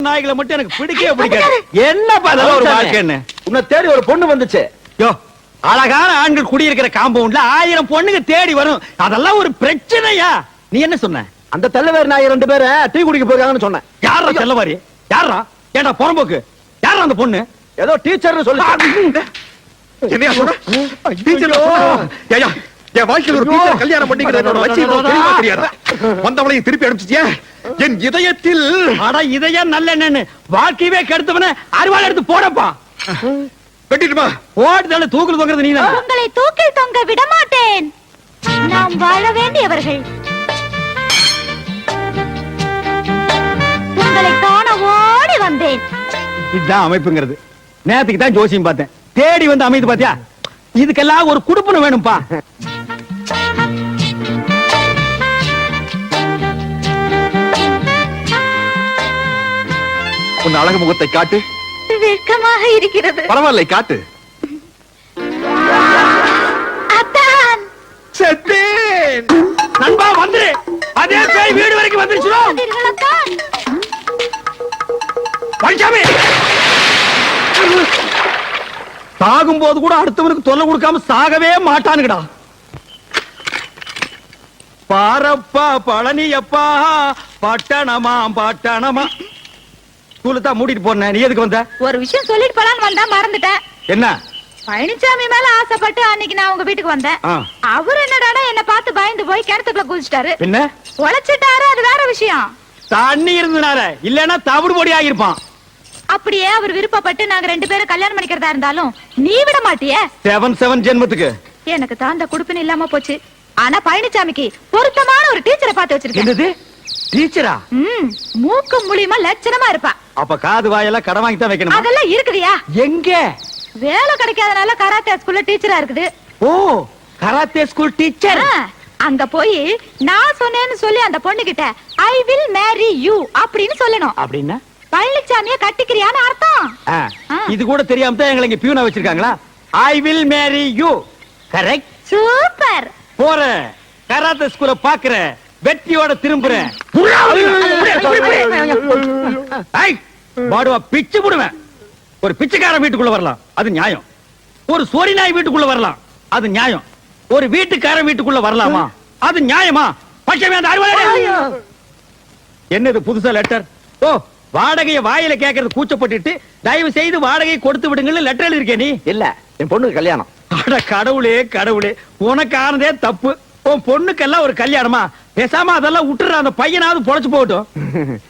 நாய்களை மட்டும் எனக்கு பிடிக்கவே பிடிக்காது. என்ன பார்த்தா ஒரு வாழ்க்கைன்னு உன்னை தேடி ஒரு பொண்ணு வந்துச்சு. யோ, அழகான ஆண்கள் குடியிருக்கிற காம்பவுண்ட்ல 1000 பொண்ணுங்க தேடி வரும். அதெல்லாம் ஒரு பிரச்சனையா? நீ என்ன சொன்ன? அந்த தெல்லவேறு நாய் 2 பேரை டீ குடிக்க போயிருக்காங்கன்னு சொன்னேன். யாரா தெல்லவாரி? யாரா? ஏண்டா புறம்போக்கு? யாரா அந்த பொண்ணு? ஏதோ டீச்சர்னு சொல்லி. என்னையா சொல்ற? டீச்சர் ஏயா என் வாழ்க்கையில ஒரு டீச்சர் கல்யாணம் பண்ணிக்கிறது என்னோட லட்சியம் தெரியாது. வந்தவளையும் திருப்பி அனுப்பிச்சிட்டியா? என் இதயத்தில் அட இதயம் நல்ல என்னன்னு வாழ்க்கையவே கெடுத்தவன அறுவாள் எடுத்து போடப்பா. வெட்டிட்டுமா? ஓடுதல தூக்குல தொங்குறது நீதான். உங்களை தூக்கில் தொங்க விட மாட்டேன். நாம் வாழ வேண்டியவர்கள். உங்களை காண ஓடி வந்தேன். இதுதான் அமைப்புங்கிறது. நேத்துக்கு தான் ஜோசியம் பார்த்தேன். தேடி வந்து அமைது பாத்தியா? இதுக்கெல்லாம் ஒரு குடுப்பன வேணும்பா. உன் அழகு முகத்தை காட்டு. வெட்கமாக இருக்கிறது. பரவாயில்லை, காட்டு. அத்தான், செத்தேன். நண்பா வந்து அதே பேய் வீடு வரைக்கும் வந்துருச்சு. வந்தீர்கள் அத்தான். பஞ்சாமி சாகும் போது கூட அடுத்தவனுக்கு தொல்லை கொடுக்காம சாகவே மாட்டானுங்கடா. பாரப்பா பழனியப்பா பட்டணமா பட்டணமா. ஸ்கூலுக்கு மூடிட்டு போனேன். நீ எதுக்கு வந்த? ஒரு விஷயம் சொல்லிட்டு போலான்னு வந்தா மறந்துட்டேன். என்ன? பழனிசாமி மேல ஆசைப்பட்டு அன்னைக்கு நான் உங்க வீட்டுக்கு வந்தேன். அவர் என்னடா என்ன பார்த்து பயந்து போய் கிணத்துக்குள்ள குதிச்சிட்டாரு. என்ன உழைச்சிட்டாரு, அது வேற விஷயம். தண்ணி இருந்தனால, இல்லன்னா தவிடு பொடி ஆகிருப்பான். அப்படியே அவர் விருப்பப்பட்டு நாங்க 2 பேரும் கல்யாணம் பண்ணிக்கிறதா இருந்தாலும் நீ விட மாட்டியே. 7 ஜென்மத்துக்கு எனக்கு தான் அந்த குடுப்பின இல்லாம போச்சு. ஆனா பழனிசாமிக்கு பொருத்தமான ஒரு டீச்சரை பார்த்து வச்சிருக்கேன். என்னது டீச்சரா? மூக்கு மூலியமா லட்சணமா இருப்பா. அப்ப காது வாயெல்லாம் கடன் வாங்கி தான் வைக்கணும். அதெல்லாம் இருக்குதியா? எங்க? வேலை கிடைக்காதனால கராத்தே ஸ்கூல்ல டீச்சரா இருக்குது. ஓ, கராத்தே ஸ்கூல் டீச்சர். அங்க போய் நான் சொன்னேன்னு சொல்லி அந்த பொண்ணு கிட்ட ஐ வில் மேரி யூ அப்படின்னு சொல்லணும். அப்படின்னா பழனிசாமிய கட்டிக்கிறியான்னு அர்த்தம். இது கூட தெரியாம தான் எங்களை இங்க பியூனா வச்சிருக்காங்களா? I will marry you. Correct. Super. போறேன், கராத்தே ஸ்கூல பாக்குறேன், வெற்றியோட திரும்புறேன். பாடுவா பிச்சு புடுவேன். ஒரு பிச்சைக்காரன் வீட்டுக்குள்ள வரலாம், அது நியாயம். ஒரு சோரி நாய் வீட்டுக்குள்ள வரலாம், அது நியாயம். ஒரு வீட்டுக்காரன் வீட்டுக்குள்ள வரலாமா? அது நியாயமா? என்னது புதுசா லெட்டர்? ஓ, வாடகையை வாயில கேட்கறது கூச்சப்பட்டுட்டு தயவு செய்து வாடகை கொடுத்து விடுங்கன்னு லெட்டர் எழுதிருக்கே நீ? இல்ல, என் பொண்ணுக்கு கல்யாணம். அட கடவுளே கடவுளே, உனக்கு ஆனதே தப்பு. உன் பொண்ணுக்கெல்லாம் ஒரு கல்யாணமா? பேசாம அதெல்லாம் விட்டுற, அந்த பையனாவது பொழைச்சு போகட்டும்.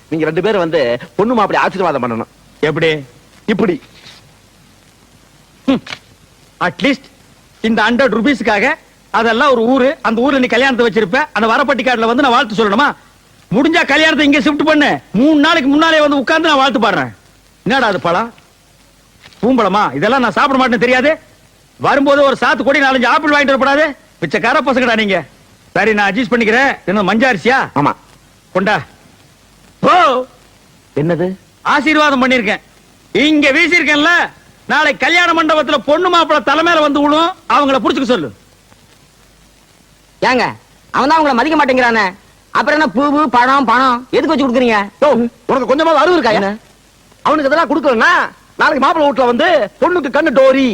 நீங்க 2 பேரும் வந்து பொண்ணு மாப்பிள்ளை ஆசீர்வாதம் பண்ணணும். எப்படி? இப்படி அட்லீஸ்ட் இந்த 100 ரூபீஸ்க்காக அதெல்லாம் ஒரு ஊரு, அந்த ஊர்ல நீ கல்யாணத்தை வச்சிருப்ப. அந்த வரப்பட்டி கார்டுல வந்து நான் வாழ்த்து சொல்லணுமா? முடிஞ்சா கல்யாணத்தை இங்க ஷிஃப்ட் பண்ணு. 3 நாளைக்கு முன்னாலே வந்து உட்கார்ந்து நான் வாழ்த்து பாடுறேன். என்னடா அது பழம்? பூம்பழமா? இதெல்லாம் நான் சாப்பிட மாட்டேன்னு தெரியாது? வரும்போது ஒரு சாத்து கொடி 4-5 ஆப்பிள் வாங்கிட்டு வரப்படாது? பிச்சைக்கார பசங்கடா நீங்க. சரி, நான் அட்ஜஸ்ட் பண்ணிக்கிறேன். என்ன மஞ்சாரிசியா? ஆமா. கொண்டா. ஓ, என்னது? ஆசீர்வாதம் பண்ணிருக்கேன். இங்க வீசிருக்கேன்ல, நாளை கல்யாண மண்டபத்துல பொண்ணு மாப்பிள்ள தலைமையில வந்து விழும். அவங்கள புடிச்சுக்க சொல்லு. ஏங்க, அவன் தான் உங்களை மதிக்க மாட்டேங்கிறானே. அப்புறம் என்ன பூவு பணம் பணம் எதுக்கு வச்சு கொடுக்குறீங்க? உனக்கு கொஞ்சமாவது அறிவு இருக்கா? அவனுக்கு இதெல்லாம் கொடுக்கலன்னா நாளைக்கு மாப்பிள்ளை வீட்டுல வந்து பொண்ணுக்கு கண்ணு டோரி,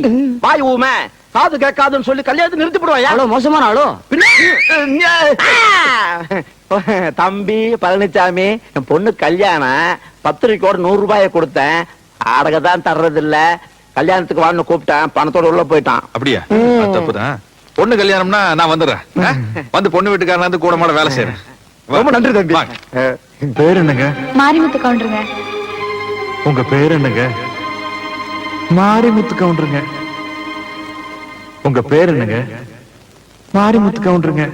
வாய் ஊமை, காது கேட்காதுன்னு சொல்லி கல்யாணத்தை நிறுத்தி போடுவாயா? அவ்வளவு மோசமான ஆளோ? தம்பி பழனிசாமி, என் பொண்ணு கல்யாணம், பத்திரிக்கையோட 100 ரூபாயை கொடுத்தேன். அடகதான் தர்றது இல்ல. கல்யாணத்துக்கு வான்னு கூப்பிட்டேன், பணத்தோட உள்ள போயிட்டான். அப்படியா? தப்புதான். பொண்ணு கல்யாணம்னா நான் வந்துடுறேன். வந்து பொண்ணு வீட்டுக்காரன் வந்து கூட மாட வேலை செய்யறேன். ரொம்ப நன்றி தம்பி. பேர் என்னங்க? மாரிமுத்து கவுண்டருங்க. உங்க பேர் என்னங்க? மாரிமுத்து கவுண்டருங்க. உங்க பேர் என்னங்க? மாரிமுத்து கவுண்டருங்க.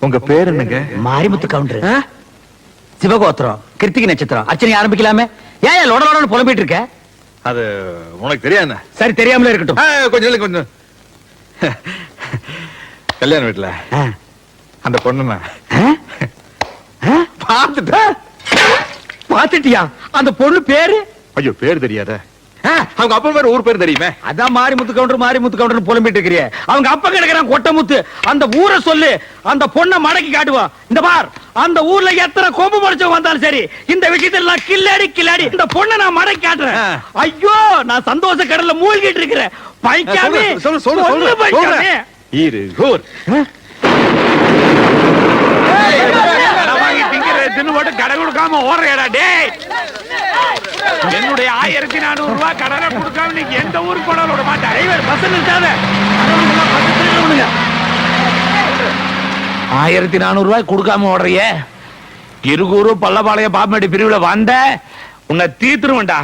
உங்க பேர் என்னங்க? மாரிமுத்து கவுண்டர். சிவகோத்திரம், கிருத்திகை நட்சத்திரம். அர்ச்சனை ஆரம்பிக்கலாமே. ஏன் லொடலோட புலம்பிட்டு இருக்க? அது உனக்கு தெரியாது. சரி, தெரியாமலே இருக்கட்டும். கொஞ்சம் கொஞ்சம். கல்யாண வீட்டுல அந்த பொண்ணு பாத்துட்டியா? அந்த பொண்ணு பேரு? ஐயோ, பேர் தெரியாத. அவங்க அப்பா பேர் ஊர் பேர் தெரியுமே. அதான் மாரிமுத்து கவுண்டர் புலம்பிட்டு இருக்கிறிய. அவங்க அப்பா கிடக்குறான் கொட்டமுத்து. அந்த ஊரை சொல்லு, அந்த பொண்ணை மடக்கி காட்டுவான். இந்த பார், அந்த ஊர்ல எத்தனை கொம்பு முடிச்சவங்க வந்தாலும் சரி, இந்த விஷயத்துல நான் கில்லாடி இந்த பொண்ணை நான் மடக்கி காட்டுறேன். ஐயோ, நான் சந்தோஷ கடல்ல மூழ்கிட்டு இருக்கிறேன். பைக்காமே சொல்லு பைக்காமே இருகூர். கடை கொடுக்காம ஓடுறா டேய். என்னுடைய 1400 ரூபாய் கடனை கொடுக்காம நீங்க எந்த ஊருக்கு போனாலும் விட மாட்டேன். பஸ் நிறுத்தாத. 1400 ரூபாய் கொடுக்காம ஓடுறிய. இருகூரு பள்ளபாளையம் பாப்பமேடு பிரிவுல வந்த உன்னை தீத்துருவேன்டா.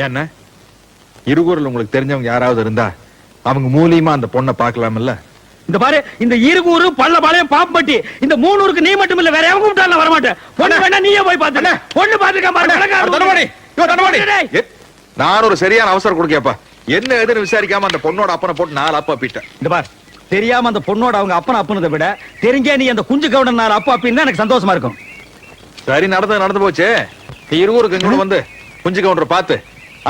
என்ன இருகூர்ல உங்களுக்கு தெரிஞ்சவங்க யாராவது இருந்தா அவங்க மூலியமா அந்த பொண்ணை பார்க்கலாம்ல? இந்த பாரு, இந்த இருகூரு பள்ளபாளையம் பாப்பம்பட்டி இந்த 3 ஊருக்கு நீ மட்டும் இல்ல, வேற எவங்க கூப்பிட்டாலும் வர மாட்டேன். பொண்ணு வேணா நீயே போய் பாத்து. பொண்ணு பாத்துக்க பாரு. நான் ஒரு சரியான அவசரம் கொடுக்கப்பா. என்ன எதுன்னு விசாரிக்காம அந்த பொண்ணோட அப்பனை போட்டு 4 அப்பா பீட்டேன். இந்த பார், தெரியாம அந்த பொண்ணோட அவங்க அப்பனை அப்புனதை விட தெரிஞ்சே நீ அந்த குஞ்சு கவுடன் 4 அப்பா அப்படின்னு எனக்கு சந்தோஷமா இருக்கும். சரி, நடந்து போச்சு. நீ இருகூருக்கு எங்க வந்து குஞ்சு கவுண்டரை பார்த்து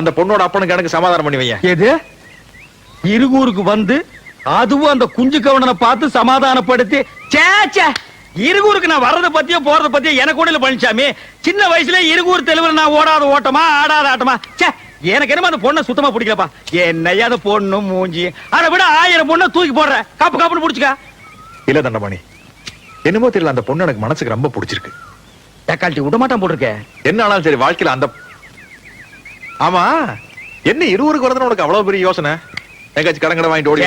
அந்த பொண்ணோட அப்பனுக்கு எனக்கு சமாதானம் பண்ணி வைய. எது? இருகூருக்கு வந்து அதுவும் அந்த குஞ்சு கவுண்டனை பார்த்து சமாதானப்படுத்தி? சேச்சே, இருகூருக்கு நான் வர்றத பத்தியோ போறத பத்தியோ எனக்கு கூட இல்ல பழனிசாமி. சின்ன வயசுல இருகூர் தெளிவுல நான் ஓடாத ஓட்டமா ஆடாத ஆட்டமா. சே, எனக்கு என்னமா அந்த பொண்ணை சுத்தமா பிடிக்கலப்பா. என்னையா அந்த பொண்ணு மூஞ்சி, அதை விட 1000 பொண்ணை தூக்கி போடுற. காப்புன்னு புடிச்சுக்க. இல்ல தண்டபாணி, என்னமோ தெரியல, அந்த பொண்ணு எனக்கு மனசுக்கு ரொம்ப பிடிச்சிருக்கு. தக்காளி விட மாட்டான் போட்டிருக்க. என்ன ஆனாலும் சரி, வாழ்க்கையில அந்த ஆமா என்ன இருவருக்கு வரதுன்னு உனக்கு அவ்வளவு பெரிய யோசனை? எங்காச்சும் கடங்கடை வாங்கிட்டு ஓடி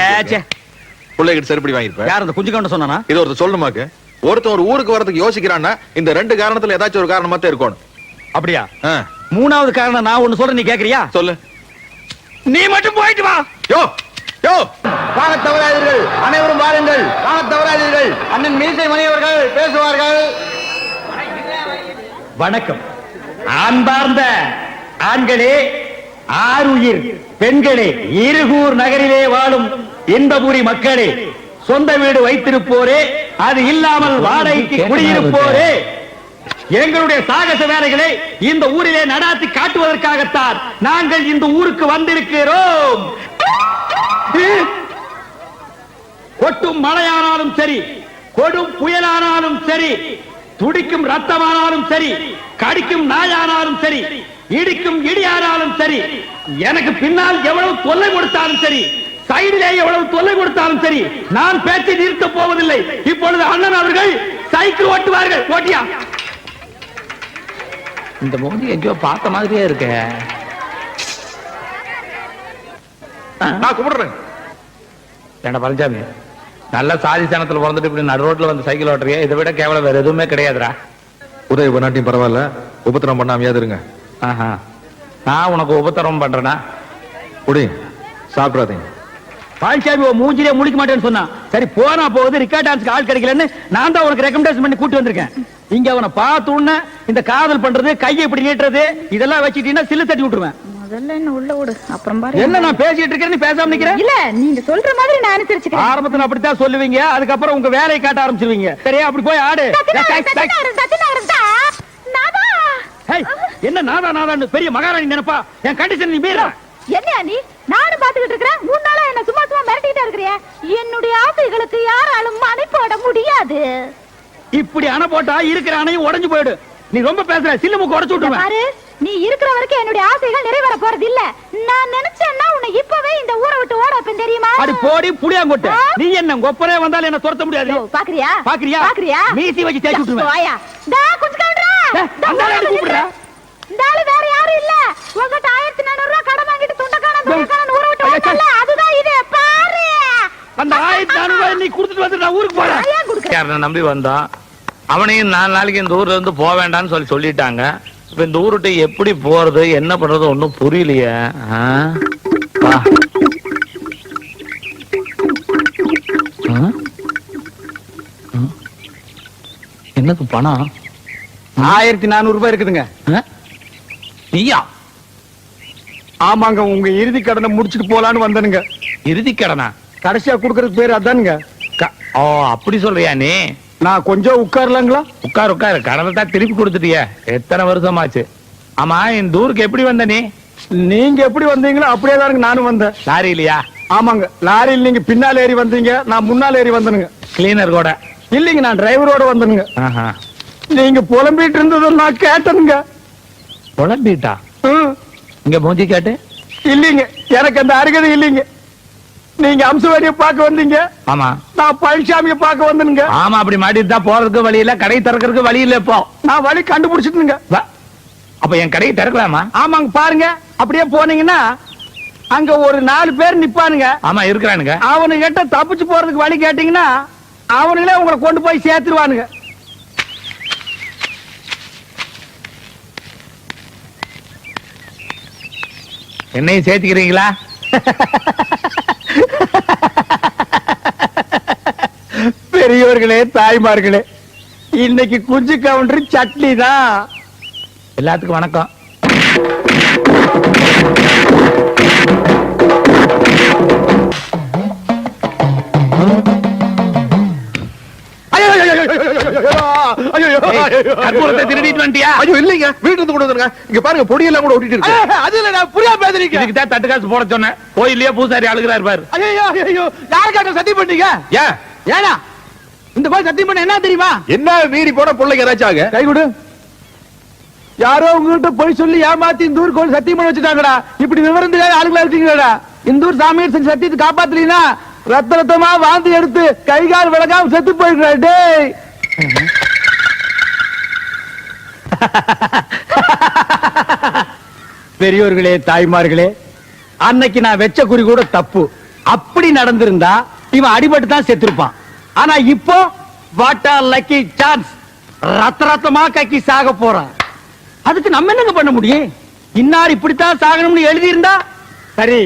பிள்ளைகிட்ட செருப்படி வாங்கிருப்பேன். யார் அந்த குஞ்சு கவுண்டன் சொன்னானா? இது ஒருத்தர் சொல்லணுமாக்கு. ஒருத்தன் ஒரு ஊருக்கு வரதுக்கு யோசிக்கிறான்னா இந்த 2 காரணத்துல ஏதாச்சும் ஒரு காரணமா தான் இருக்கணும். அப்படியா? 3வது காரணம் நான் ஒண்ணு சொல்றேன், நீ கேக்குறியா? சொல்லு. நீ மட்டும் போயிட்டு வா. யோ யோ, வாங்க தவறாதீர்கள், அனைவரும் வாருங்கள். வாங்க தவறாதீர்கள், அண்ணன் மீசை மணி அவர்கள் பேசுவார்கள். வணக்கம். அன்பார்ந்த ஆண்களே, ஆருயிர் பெண்களே, இருகூர் நகரிலே வாழும் இன்பபுரி மக்களே, சொந்த வீடு வைத்திருப்போரே, அது இல்லாமல் வாடகைக்கு குடியிருப்போரே, எங்களுடைய சாகச வேலைகளை இந்த ஊரிலே நடாத்தி காட்டுவதற்காகத்தான் நாங்கள் இந்த ஊருக்கு வந்திருக்கிறோம். கொட்டும் மழையானாலும் சரி, கொடும் புயலானாலும் சரி, துடிக்கும் ரத்தமானாலும் சரி, கடிக்கும் நாயானாலும் சரி, இடிக்கும் இடியானாலும் சரி, எனக்கு பின்னால் எவ்வளவு தொல்லை கொடுத்தாலும் சரி, சைடிலே எவ்வளவு தொல்லை கொடுத்தாலும் சரி, நான் பேச்சை நிறுத்த போவதில்லை. இப்பொழுது அண்ணன் அவர்கள் சைக்கிள் ஓட்டுவார்கள். ஓட்டியா? இந்த மோதி எங்கேயோ பார்த்த மாதிரியே இருக்க. நான் கும்பிடுறேன். ஏண்டா பழனிசாமி, நல்ல சாதி சனத்துல பிறந்துட்டு இப்படி நடு ரோட்ல வந்து சைக்கிள் ஓட்டுறிய, இதை விட கேவலம் வேற எதுவுமே கிடையாதுடா. உதவி பண்ணாட்டியும் பரவாயில்ல, உபத்திரம் பண்ணாமையாவது இருங்க. நான் உனக்கு உபத்திரம் பண்றேனா? குடி, சாப்பிடாதீங்க. பழனிசாமி மூஞ்சிலே முடிக்க மாட்டேன்னு சொன்னா, சரி போனா போகுது, ரிக்கார்ட் டான்ஸ்க்கு ஆள் கிடைக்கலன்னு நான் தான் உனக்கு ரெக்கமெண்டேஷன் பண்ணி கூட்டி வந்திருக்கேன். இங்க அவனை பார்த்த உடனே இந்த காதல் பண்றது, கையை இப்படி நீட்டுறது, இதெல்லாம் வச்சுட்டீங்கன்னா சில்லு தட்டி விட்டுருவேன். முதல்ல என்ன உள்ள விடு, அப்புறம் பாரு. என்ன நான் பேசிட்டு இருக்கேன், நீ பேசாம நிக்கிற? இல்ல, நீங்க சொல்ற மாதிரி நான் அனுசரிச்சுக்கிறேன். ஆரம்பத்துல அப்படித்தான் சொல்லுவீங்க, அதுக்கப்புறம் உங்க வேலையை காட்ட ஆரம்பிச்சிருவீங்க. சரியா? அப்படி போய் ஆடு. என்ன நாதான்னு பெரிய மகாராணி நினைப்பா? என் கண்டிஷன் நீ மீற. என்ன நீ? நானும் பாத்துக்கிட்டு இருக்கிறேன். 3 நாளா என்ன சும்மா மிரட்டிட்டே இருக்கிறியா? என்னுடைய ஆசைகளுக்கு யாராலும் அணை போட முடியாது. இப்படி அணை போட்டா இருக்கிற அணையும் உடைஞ்சு போயிடு. நீ ரொம்ப பேசுற, சில்லு மூக்கு உடைச்சு விட்டுருவேன். பாரு, நீ இருக்கிற வரைக்கும் என்னுடைய ஆசைகள் நிறைவேற போறது இல்ல. நான் நினைச்சேன்னா உன்னை இப்பவே இந்த ஊரை விட்டு ஓட வைப்பேன், தெரியுமா? அடி போடி புளியாங்கொட்டை. நீ என்ன கொப்பரே வந்தாலும் என்ன துரத்த முடியாது. பாக்குறியா? பாக்குறியா? பாக்குறியா? மீசி வச்சு தேய்ச்சு விட்டுருவேன். வாயா. டா கொஞ்சம் கவுண்டரா. அந்த ஆளு கூப்பிடுறா. இந்த ஆளு வேற யாரும் இல்ல. உங்ககிட்ட 1400 ரூபாய் கடன் வாங்கிட்டு துண்டக்காரன் ஊரை விட்டு ஓடல. அதுதான் இது. பாரு. அந்த 1400 ரூபாய் நீ கொடுத்துட்டு வந்து நான் ஊருக்கு போறேன். யாரனை நம்பி வந்தான், அவனையும் 4 நாளைக்கு இந்த ஊர்ல இருந்து போக வேண்டாம்னு சொல்லிட்டாங்க. இப்ப இந்த ஊருட்டு எப்படி போறது, என்ன பண்றது ஒண்ணும் புரியலையே. என்னது பணம்? 1400 ரூபாய் இருக்குதுங்க. நீயா? ஆமாங்க, உங்க இறுதி கடனை முடிச்சிட்டு போலான்னு வந்தனுங்க. இறுதி கடனா? கடைசியா குடுக்கறதுக்கு பேர் அதானுங்க. ஓ, அப்படி சொல்றியா நீ? நான் கொஞ்சம் உட்காரலாங்களா? உட்காரு கடனை தான் திருப்பி கொடுத்துட்டிய. எத்தனை வருஷமாச்சு? ஆமா, இந்த ஊருக்கு எப்படி வந்த நீ? நீங்க எப்படி வந்தீங்களோ அப்படியே தானுங்க நானும் வந்தேன். லாரி இல்லையா? ஆமாங்க, லாரியில் நீங்க பின்னால் ஏறி வந்தீங்க, நான் முன்னால் ஏறி வந்தனுங்க. கிளீனர் கூட? இல்லைங்க, நான் டிரைவரோட வந்தனுங்க. ஆஹா. நீங்க புலம்பிட்டு இருந்ததை நான் கேட்டனுங்க. புலம்பிட்டா? ம். இங்க மூஞ்சி கேட்டு? இல்லைங்க, எனக்கு அந்த அருகதை இல்லைங்க. நீங்க அம்சவாரியை பார்க்க வந்தீங்க, ஆமா. நான் பழனிசாமியை பார்க்க வந்தனுங்க. ஆமா, அப்படி மாட்டிட்டு தான் போறதுக்கு வழி இல்ல, கடை திறக்கிறதுக்கு வழி இல்ல. இப்போ நான் வழி கண்டுபிடிச்சிட்டுங்க. அப்ப என் கடையை திறக்கலாமா? ஆமாங்க, பாருங்க, அப்படியே போனீங்கன்னா அங்க ஒரு 4 பேர் நிப்பானுங்க. ஆமா, இருக்கிறானுங்க. அவனுகிட்ட தப்பிச்சு போறதுக்கு வழி கேட்டீங்கன்னா அவனுங்களே உங்களை கொண்டு போய் சேர்த்துருவானுங்க. என்னையும் சேர்த்துக்கிறீங்களா? பெரியவர்களே, தாய்மார்களே, இன்னைக்கு குஞ்சு கவுண்டர் சட்னி தான். எல்லாத்துக்கும் வணக்கம். கற்பூரத்தை திருடிட்டு வந்துட்டியா? ஐயோ இல்லைங்க, வீட்டுல இருந்து கொண்டு வந்துருங்க. இங்க பாருங்க, பொடியெல்லாம் கூட ஒட்டிட்டு இருக்கு. அது இல்ல, நான் புரியா பேசுறீங்க. இதுக்கு தான் தட்டு காசு போட சொன்னேன். கோயிலே பூசாரி அழுகிறாரு பாரு. ஐயோ ஐயோ, யாருக்காக சத்தியம் பண்ணீங்க? ஏன் ஏனா இந்த மாதிரி சத்தியம் பண்ண என்ன தெரியுமா? என்ன மீறி போன பிள்ளைங்க ஏதாச்சும் ஆக? கை கொடு. யாரோ உங்ககிட்ட போய் சொல்லி ஏமாத்தி இந்த ஊர் கோயில் சத்தியம் பண்ண வச்சுட்டாங்கடா. இப்படி விவரம் தெரியாத ஆளுங்களா இருக்கீங்கடா. இந்த ஊர் சாமியார் செஞ்ச சத்தியத்தை காப்பாத்தலீனா ரத்த ரத்தமா வாந்தி எடுத்து கை கால் விளக்காம செத்து போயிருக்கா. டேய், பெரியோர்களே, தாய்மார்களே, அன்னைக்கு நான் வெச்ச குறி கூட தப்பு. அப்படி நடந்திருந்தா இவன் அடிபட்டு தான் செத்துருப்பான். ஆனா இப்போ வாட் ஆ லக்கி சான்ஸ், ரத்த ரத்தமா கக்கி சாக போறான். அதுக்கு நம்ம என்னங்க பண்ண முடியும்? இன்னார் இப்படித்தான் சாகணும்னு எழுதி இருந்தா சரி,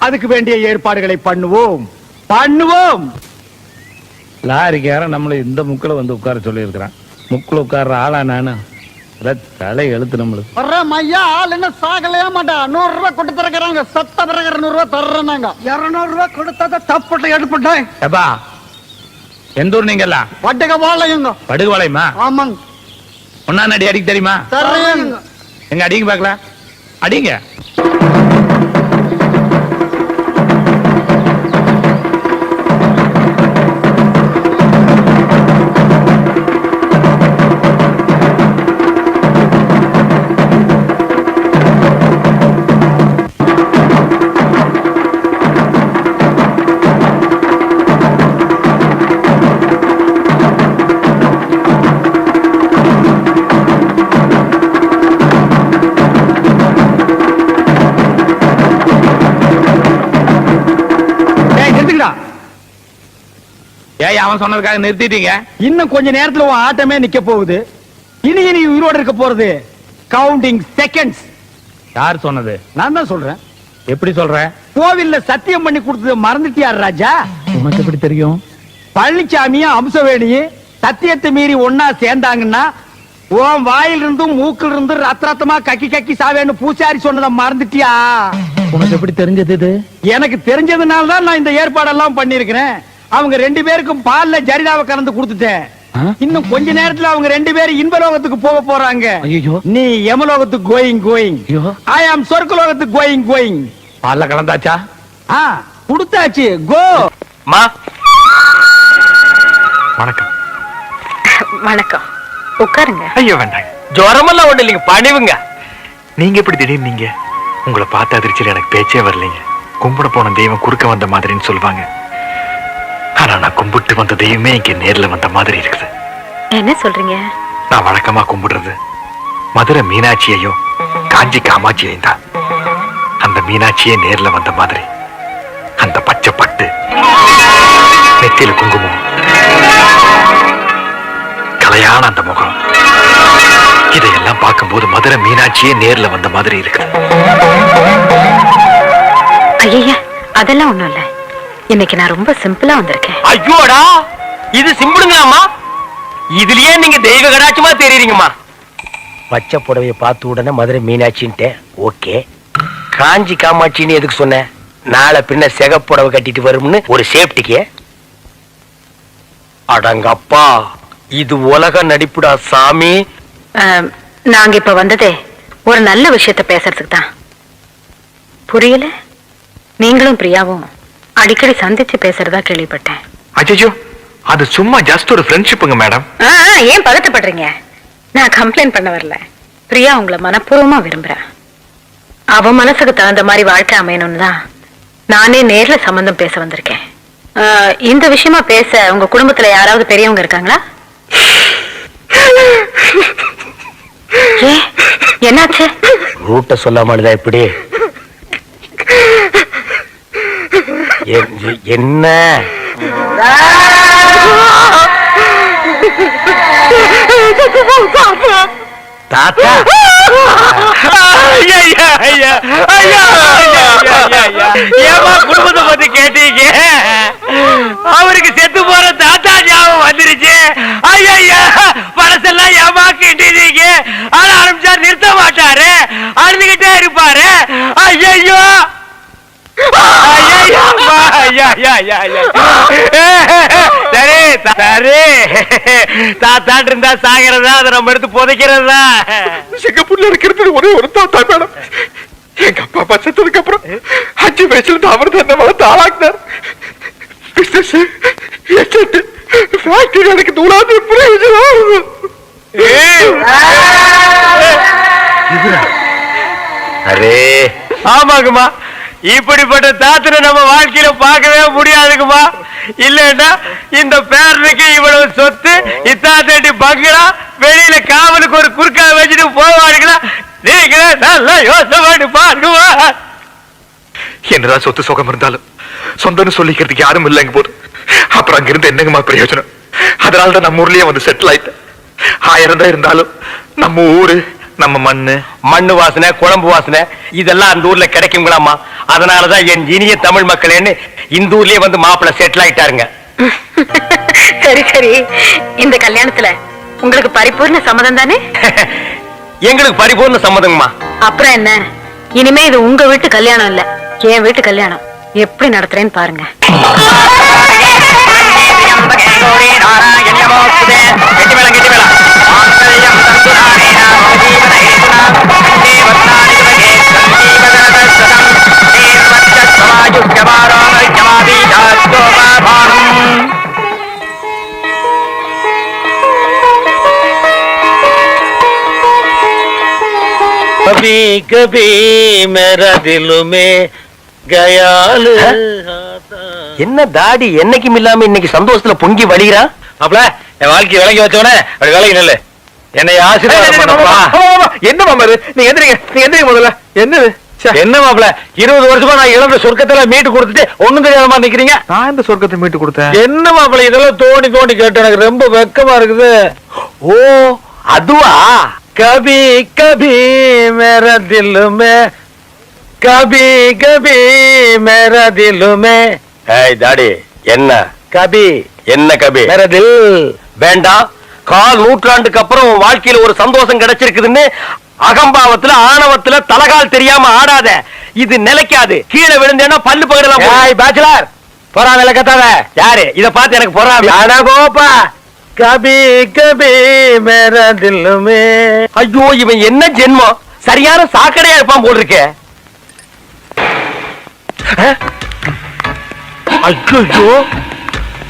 அதுக்கு வேண்டிய ஏற்பாடுகளை பண்ணுவோம். லாரிக்காரன் நம்மள இந்த முக்கில வந்து உட்கார சொல்லி இருக்கிறான். முக்கில் உட்கார்ற ஆளா நானு? தலை எழுத்து நம்மளுக்கு. வர்ற மையா ஆள் என்ன சாகலையா மாட்டா. 100 ரூபாய் கொண்டு தரக்குறாங்க, சத்த பிறகு 200 ரூபாய் தர்றாங்க. 200 ரூபாய் கொடுத்தா தப்பட்ட எடுப்பட்டேன். எப்பா எந்த ஊர் நீங்க எல்லாம்? வட்டக வாழையுங்க. படுகுவாளையமா? ஆமாங்க. ஒன்னா அடி அடிக்க தெரியுமா? தர்றேங்க. எங்க அடிங்க பாக்கலாம், அடிங்க. ஏய், அவன் சொன்னதுக்காக நிறுத்திட்டீங்க? இன்னும் கொஞ்ச நேரத்துல உன் ஆட்டமே நிக்க போகுது. இனி நீ உயிரோட இருக்க போறது கவுண்டிங் செகண்ட்ஸ். யார் சொன்னது? நான் தான் சொல்றேன். எப்படி சொல்ற? கோவில்ல சத்தியம் பண்ணி கொடுத்தது மறந்துட்டியார் ராஜா? உனக்கு எப்படி தெரியும்? பழனிசாமியும் அம்சவேணியும் சத்தியத்தை மீறி ஒன்னா சேர்ந்தாங்கன்னா உன் வாயில் இருந்தும் மூக்கில் இருந்து ரத்த ரத்தமா கக்கி கக்கி சாவேன்னு பூசாரி சொன்னதை மறந்துட்டியா? உனக்கு எப்படி தெரிஞ்சது இது? எனக்கு தெரிஞ்சதுனால தான் நான் இந்த ஏற்பாடெல்லாம் பண்ணிருக்கிறேன். அவங்க 2 பேருக்கும் பால்ல ஜரிதாவை கலந்து கொடுத்துட்டேன். இன்னும் கொஞ்ச நேரத்துல அவங்க 2 பேரும் இன்பலோகத்துக்கு போக போறாங்க. நீ யமலோகத்துக்கு கோயிங். ஐ ஆம் சொர்க்கலோகத்துக்கு கோயிங். பால்ல கலந்தாச்சா? கொடுத்தாச்சு. கோ. மா வணக்கம். வணக்கம், உட்காருங்க. ஐயோ வேண்டாங்க. ஜுரமெல்லாம் ஒண்ணு இல்லைங்க, பணிவுங்க. நீங்க எப்படி திடீர்னு நீங்க? உங்களை பார்த்த அதிர்ச்சியில் எனக்கு பேச்சே வரலைங்க. கும்பிட போன தெய்வம் குறுக்க வந்த மாதிரின்னு சொல்லுவாங்க. ஆனா நான் கும்பிட்டு வந்த தெய்வமே இங்க நேர்ல வந்த மாதிரி இருக்குது. என்ன சொல்றீங்க? நான் வழக்கமா கும்பிடுறது மதுரை மீனாட்சியையும் காஞ்சி காமாட்சியையும் தான். அந்த மீனாட்சியே நேர்ல வந்த மாதிரி அந்த பச்சை பட்டு, நெத்தியில குங்குமம், கலையான அந்த முகம், இதையெல்லாம் பார்க்கும்போது மதுரை மீனாட்சியே நேர்ல வந்த மாதிரி இருக்கு. ஐயா, அதெல்லாம் ஒண்ணும் இல்ல. இன்னைக்கு நான் ரொம்ப சிம்பிளா வந்திருக்கேன். ஐயோடா, இது சிம்பிளுங்களாமா? இதுலயே நீங்க தெய்வ கடாட்சமா தெரியுறீங்கம்மா. பச்சை புடவைய பார்த்த உடனே மதுரை மீனாட்சின்ட்டு ஓகே. காஞ்சி காமாட்சின்னு எதுக்கு சொன்ன? நாளை பின்ன சிகப்புடவை கட்டிட்டு வரும்னு ஒரு சேஃப்டிக்கு. அடங்கப்பா, இது உலக நடிப்புடா சாமி. நாங்க இப்ப வந்ததே ஒரு நல்ல விஷயத்த பேசுறதுக்கு தான். புரியல. நீங்களும் பிரியாவும் அடிக்கடி சந்திச்சு பேசுறதா கேள்விப்பட்டேன். அச்சோ, அது சும்மா ஜஸ்ட் ஒரு ஃப்ரெண்ட்ஷிப்புங்க மேடம். ஏன் பதட்டப்படுறீங்க? நான் கம்ப்ளைண்ட் பண்ண வரல. பிரியா உங்களை மனப்பூர்வமா விரும்புறேன். அவ மனசுக்கு தகுந்த மாதிரி வாழ்க்கை அமையணும்னு தான் நானே நேர்ல சம்பந்தம் பேச வந்திருக்கேன். இந்த விஷயமா பேச உங்க குடும்பத்துல யாராவது பெரியவங்க இருக்காங்களா? என்னாச்சு? ரூட்ட சொல்லாமலுதா இப்படி என்ன? தாத்தா ஏமா குடும்பத்தை பத்தி கேட்டீங்க? அவருக்கு செத்து போற தாத்தா ஞாபகம் வந்துருச்சு. ஐயா பழசெல்லாம் ஏமா கேட்டீங்க? ஆனா ஆரம்பிச்சா நிறுத்த மாட்டாரு, அழுதுகிட்டே இருப்பாரு. ஐயோ சரி சரி, தாத்தாட்டு இருந்தா சாகிறதா, அதை நம்ம எடுத்து புதைக்கிறதா? சிங்கப்பூர்ல இருக்கிறது ஒரே ஒரு தாத்தா மேடம். எங்க அப்பா அப்பா செத்ததுக்கு அப்புறம் 5 வயசுல அவர் தான் என்ன வளர்த்து ஆளாக்குனார். பிசினஸ், எஸ்டேட், ஃபேக்டரி எனக்கு நூலாவது பிரயோஜனம். அரே ஆமாங்கம்மா, இப்படிப்பட்ட தாத்தனை நம்ம வாழ்க்கையில பார்க்கவே முடியாதுங்கம்மா. இல்லன்னா இந்த பேரனுக்கு இவ்வளவு சொத்து, இத்தாத்தேட்டி பங்களா, வெளியில காவலுக்கு ஒரு குறுக்கா வச்சுட்டு போவாருங்களா? நீங்களே நல்லா யோசனை பண்ணி பாருங்கம்மா. என்னதான் சொத்து சுகம் இருந்தாலும் சொந்தம்னு சொல்லிக்கிறதுக்கு யாரும் இல்லைங்க போது. அப்புறம் அங்கிருந்து என்னங்கம்மா பிரயோஜனம்? அதனாலதான் நம்ம ஊர்லயே வந்து செட்டில் ஆயிட்டேன். 1000 தான் இருந்தாலும் நம்ம ஊரு, நம்ம மண்ணு வாசனை, குழம்பு வாசனை இதெல்லாம் அந்த ஊர்ல கிடைக்குங்களாமா. அதனாலதான் என் இனிய தமிழ் மக்களேன்னு இந்த ஊர்லயே வந்து மாப்பிள்ள செட்டில் ஆயிட்டாருங்க. சரி சரி, இந்த கல்யாணத்துல உங்களுக்கு பரிபூர்ண சம்மதம் தானே? எங்களுக்கு பரிபூர்ண சம்மதங்கம்மா. அப்புறம் என்ன, இனிமே இது உங்க வீட்டு கல்யாணம் இல்ல, என் வீட்டு கல்யாணம். எப்படி நடத்துறேன்னு பாருங்க. कभी कभी मेरा दिल में गयाल. என்ன தாடி என்னைக்கும் இல்லாம இன்னைக்கு சந்தோஷத்துல பொங்கி வழிகிறான்? அப்பல என் வாழ்க்கை விலகி வச்சவனே அப்படி விலகி நில்லு. என்னை ஆசீர்வாதம் பண்ணப்பா. என்ன மாமாரு, நீங்க எந்திரிங்க முதல்ல. என்னது என்ன மாப்பிள, 20 வருஷமா நான் இழந்த சொர்க்கத்துல மீட்டு கொடுத்துட்டு ஒண்ணும் தெரியாம நிக்கிறீங்க. நான் இந்த சொர்க்கத்தை மீட்டு கொடுத்தேன்? என்ன மாப்பிள இதெல்லாம் தோண்டி தோண்டி கேட்டு எனக்கு ரொம்ப வெக்கமா இருக்குது. ஓ அதுவா? கபி கபி மேரா தில் மே, கபி கபி மேரா தில் மே. ஏய் தாடி என்ன கபி? என்ன கபி? மேரா தில் வேண்டாம். 1/4 நூற்றாண்டுக்கு அப்புறம் வாழ்க்கையில ஒரு சந்தோஷம் கிடைச்சிருக்குதுன்னு அகம்பாவத்துல ஆணவத்துல தலகால் தெரியாம ஆடாத. இது நிலைக்காது. கீழே விழுந்தேன்னா பல்லு பகடலாம். ஏய் பேச்சுலர், பொறாம விளக்கத்தாத. யாரு இத பார்த்து எனக்கு பொறாம? அட கோப்பா. கபி கபி மேரா தில் மே. ஐயோ இவன் என்ன ஜென்மம், சரியான சாக்கடையா இருப்பான் போல் இருக்கே. ஐயோ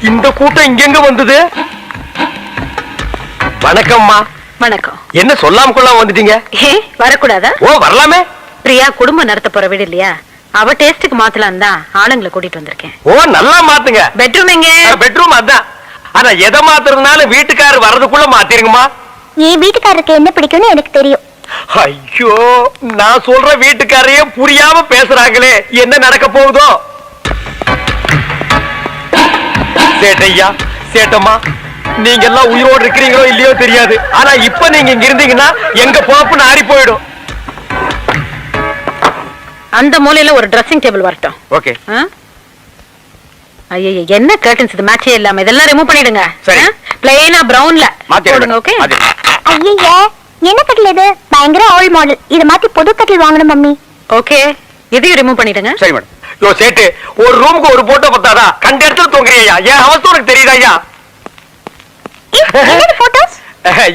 இந்த கூட்டம் இங்கெங்க வந்தது? வணக்கம்மா. வணக்கம். என்ன சொல்லாம கொள்ளாம வந்துட்டீங்க? வரக்கூடாதா? ஓ வரலாமே. பிரியா குடும்பம் நடத்த போற வீடு இல்லையா, அவ டேஸ்டுக்கு மாத்தலாம் தான் ஆளுங்களை கூட்டிட்டு வந்திருக்கேன். ஓ நல்லா மாத்துங்க. பெட்ரூம் எங்க? பெட்ரூம் அதான். ஆனா எதை மாத்துறதுனால வீட்டுக்காரர் வர்றதுக்குள்ள மாத்திருங்கம்மா. என் வீட்டுக்காரருக்கு என்ன பிடிக்கும்னு எனக்கு தெரியும். ஐயோ நான் சொல்ற வீட்டுக்காரையே புரியாம பேசுறாங்களே, என்ன நடக்க போகுதோ? சேட்டையா சேட்டம்மா, நீங்க எல்லாம் உயிரோடு இருக்கிறீங்களோ இல்லையோ தெரியாது. ஆனா இப்ப நீங்க இங்க இருந்தீங்கன்னா எங்க போப்புன்னு ஆறி போயிடும். அந்த மூலையில ஒரு ட்ரெஸ்ஸிங் டேபிள் வரட்டும். ஓகே. ஐயோ என்ன கர்டன்ஸ், இது மேட்சே இல்லாம இதெல்லாம் ரிமூவ் பண்ணிடுங்க. சரி. பிளைனா பிரவுன்ல மாத்திடுங்க. போடுங்க. ஓகே. ஐயோ என்ன கட்டில் இது? பயங்கர ஓல்ட் மாடல். இத மாத்தி புது கட்டில் வாங்கணும் மம்மி. ஓகே, இதையும் ரிமூவ் பண்ணிடுங்க. சரி மேடம். யோ சேட்டு, ஒரு ரூமுக்கு ஒரு போட்டோ பத்தாதா? கண்ட இடத்துல தூங்குறியா? என் அவஸ்தை உனக்கு தெரியுதா ஐயா? என்னது போட்டோஸ்?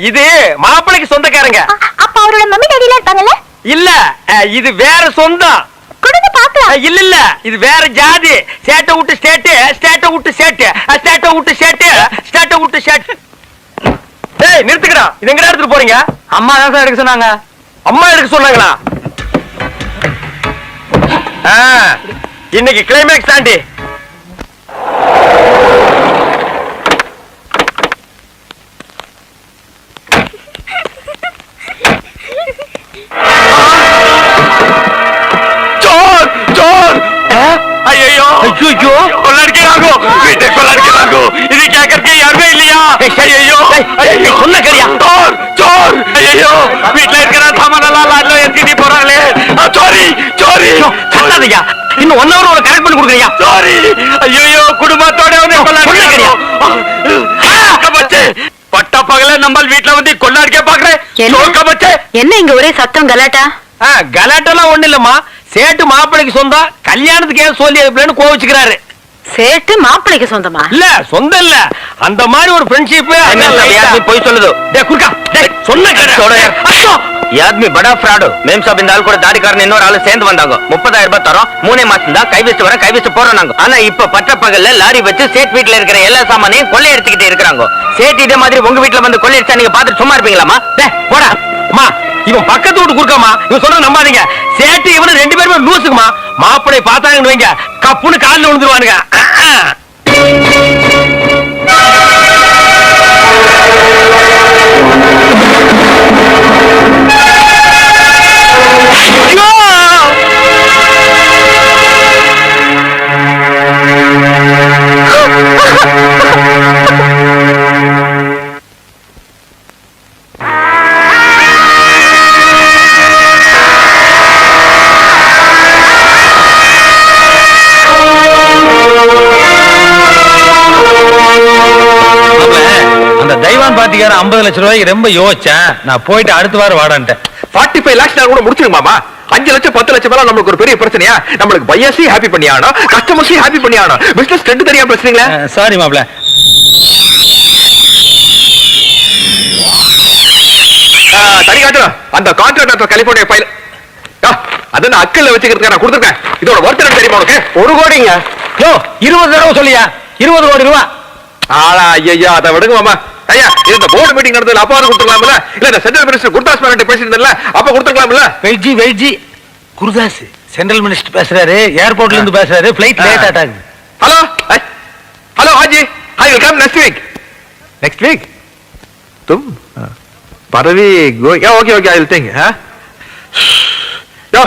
இது மாப்பிளைக்கு சொந்தக்காரங்க. அப்ப அவரோட மம்மி டாடிலாம் இருப்பாங்கல்ல? இல்ல இது வேற சொந்தம். கொடுங்க பாக்கலாம். இல்ல இல்ல இது வேற ஜாதி. சேட்டை விட்டு ஸ்டேட்டு, ஸ்டேட்டை விட்டு சேட்டு, ஸ்டேட்டை விட்டு சேட்டு, ஸ்டேட்டை விட்டு சேட்டு. டேய் நிறுத்துக்கடா. இது எங்கடா எடுத்துட்டு போறீங்க? அம்மா தான் சார் எடுக்க சொன்னாங்க. அம்மா எடுக்க சொன்னாங்களா? இன்னைக்கு கிளைமேக்ஸ் தாண்டி. ஐயோ கொள்ளடிக்கிறாங்க, வீட்டை கொள்ளடிக்கிறாங்க. இது கேட்கறதுக்கு யாருமே இல்லையா? ஐயோ சொன்ன கரியா சோர் சோர். ஐயோ வீட்டுல இருக்கிற சாமானெல்லாம் லாட்ல ஏத்திட்டு போறாங்களே. சாரி சாரி கத்தாதீங்க. இன்னும் 1 hour ஒரு கரெக்ட் பண்ணி கொடுக்குறியா? சாரி. ஐயோ குடும்பத்தோட வந்து கொள்ளடிக்கிறாங்க. பட்ட பகல நம்ம வீட்டுல வந்து கொள்ளடிக்க பாக்குறேன். என்ன இங்க ஒரே சத்தம் கலாட்டா? கலாட்டெல்லாம் ஒண்ணு இல்லம்மா. சேட்டு மாப்பிளைக்கு சொந்தம், கல்யாணத்துக்கு ஏன் சொல்லி அனுப்பலன்னு கோவிச்சுக்கிறாரு. சேட்டு மாப்பிளைக்கு சொந்தமா? இல்ல சொந்தம் இல்ல, அந்த மாதிரி ஒரு ஃப்ரெண்ட்ஷிப். போய் சொல்லுது. சொன்ன ஆத்மி படா ஃப்ராடு. மேம் சாப் இந்த ஆள் கூட தாடிக்காரன் இன்னொரு ஆளு சேர்ந்து வந்தாங்க. 30,000 ரூபாய் தரோம், 3 மாசம் தான் கை வச்சு வர, கை வச்சு போறோம் நாங்க. ஆனா இப்ப பட்ட பகல்ல லாரி வச்சு சேட் வீட்டுல இருக்கிற எல்லா சாமானையும் கொள்ளை எடுத்துக்கிட்டு இருக்கிறாங்க. சேட்டு இதே மாதிரி உங்க வீட்டுல வந்து கொள்ளை அடிச்சா நீங்க பாத்துட்டு சும்மா இருப்பீங்களாமா? போடா அம்மா. இவன் பக்கத்து வீட்டு குறுக்காமா, இவன் சொல்ற நம்பாதீங்க. சேட்டு இவனு 2 பேருமே லூசுக்குமா. மாப்பிளை பார்த்தாங்கன்னு வைங்க, கப்புன்னு காலில் விழுந்துருவானுங்க. அந்த தெய்வான் பாத்திக்கார 50 லட்சம் ரூபாய்க்கு ரொம்ப யோசிச்சேன். நான் போயிட்டு அடுத்த வாரம் வாடான்ட்டேன். 45 lakhs கூட முடிச்சிருமாமா. 5 லட்சம் 10 லட்சம் மேல நம்மளுக்கு ஒரு பெரிய பிரச்சனையா? நம்மளுக்கு பையர்ஸையும் ஹாப்பி பண்ணி ஆகணும், கஸ்டமர்ஸையும் ஹாப்பி பண்ணி ஆகணும். பிசினஸ் ரெண்டு தனியா பேசுறீங்களா? சாரி மாப்ள. தனி காட்டுறோம். அந்த கான்ட்ராக்டர் கலிபோர்னியா ஃபைல் அதான் அக்கல்ல வச்சுக்கிறதுக்கு நான் கொடுத்துருக்கேன். இதோட ஒர்த் என்ன தெரியுமா உனக்கு? 1 கோடிங்க. 20 தடவை சொல்லியா? 20 கோடி ரூபா. ஆளா ஐயா, அதை விடுங்க மாமா. ஐயா இந்த போர்டு மீட்டிங் நடந்ததுல அப்பா கொடுத்துக்கலாம்ல? இல்ல இந்த சென்ட்ரல் மினிஸ்டர் குர்தாஸ் மேனன் பேசியிருந்தல அப்ப கொடுத்துக்கலாம்ல? வெயிட்ஜி குருதாஸ் சென்ட்ரல் மினிஸ்டர் பேசுறாரு, ஏர்போர்ட்ல இருந்து பேசுறாரு, ஃளைட் லேட் ஆட்டாங்க. Hello hello Haji, I will come next week. Next week तुम பரவி going? Okay okay, I will think. யோ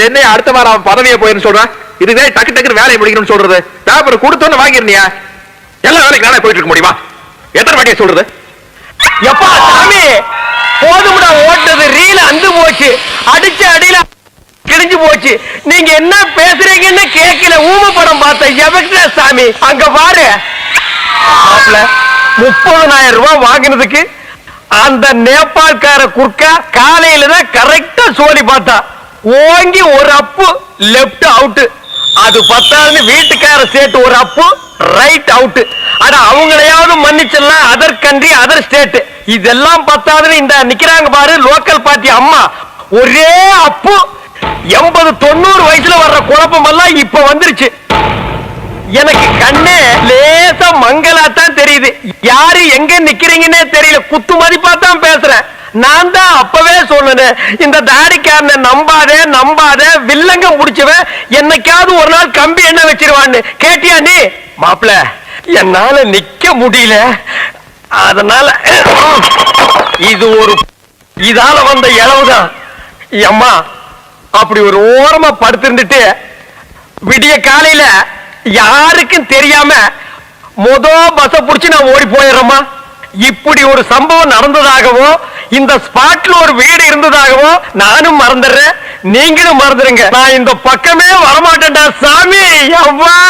என்ன அடுத்த வாரம் பதவியை போயிருந்து சொல்றேன். இதுவே டக்கு டக்குன்னு வேலையை முடிக்கணும்னு சொல்றது. பேப்பர் கொடுத்தோன்னு வாங்கிருந்தியா? எல்லா வேலைக்கு நானே போயிட்டு இருக்க முடியுமா? எத்தனை வாட்டியை சொல்றது? எப்பா சாமி போதும்டா, ஓட்டது ரீல அந்து போச்சு, அடிச்ச அடியில கிழிஞ்சு போச்சு. நீங்க என்ன பேசுறீங்கன்னு கேட்கல. ஊம படம் பார்த்த எவக்டா சாமி. அங்க பாரு 30,000 ரூபாய் வாங்கினதுக்கு அந்த நேபாள்கார குர்க்கா காலையில தான் கரெக்டா சோழி பார்த்தா. ஓங்கி ஒரு அப்பு லெப்ட் அவுட். அது பத்தாதுன்னு வீட்டுக்கார சேட்டு ஒரு அப்பு ரைட் அவுட். அட அவங்களையாவது மன்னிச்சிடலாம், அதர் கண்ட்ரி அதர் ஸ்டேட். இதெல்லாம் பத்தாதுன்னு இந்த நிக்கிறாங்க பாரு லோக்கல் பார்ட்டி அம்மா, ஒரே அப்பு. 80-90 வயசுல வர்ற குழப்பம் எல்லாம் இப்ப வந்துருச்சு. எனக்கு கண்ணே லேசா மங்கலாத்தான் தெரியுது. யாரு எங்க நிக்கிறீங்கன்னே தெரியல. குத்து மதிப்பா தான் பேசுறேன். நான் தான் அப்பவே சொன்னேன், இந்த தாடிக்காரனை நம்பாத வில்லங்க முடிச்சவன் என்னைக்காவது ஒரு நாள் கம்பி என்ன வச்சிருவான்னு. கேட்டியா நீ? மாப்பிள என்னால நிக்க முடியல, அதனால இது ஒரு இதால வந்த இளவுதான். அம்மா அப்படி ஒரு ஓரமா படுத்திருந்துட்டு விடிய காலையில யாருக்கும் தெரியாம பஸ்ஸ புடிச்சு நான் ஓடி போயிடுறேம்மா. இப்படி ஒரு சம்பவம் நடந்ததாகவோ இந்த ஸ்பாட்ல ஒரு வீடு இருந்ததாகவோ நானும் மறந்துடுறேன், நீங்களும் மறந்துடுங்க. நான் இந்த பக்கமே வரமாட்டேன்டா சாமி. அவ்வா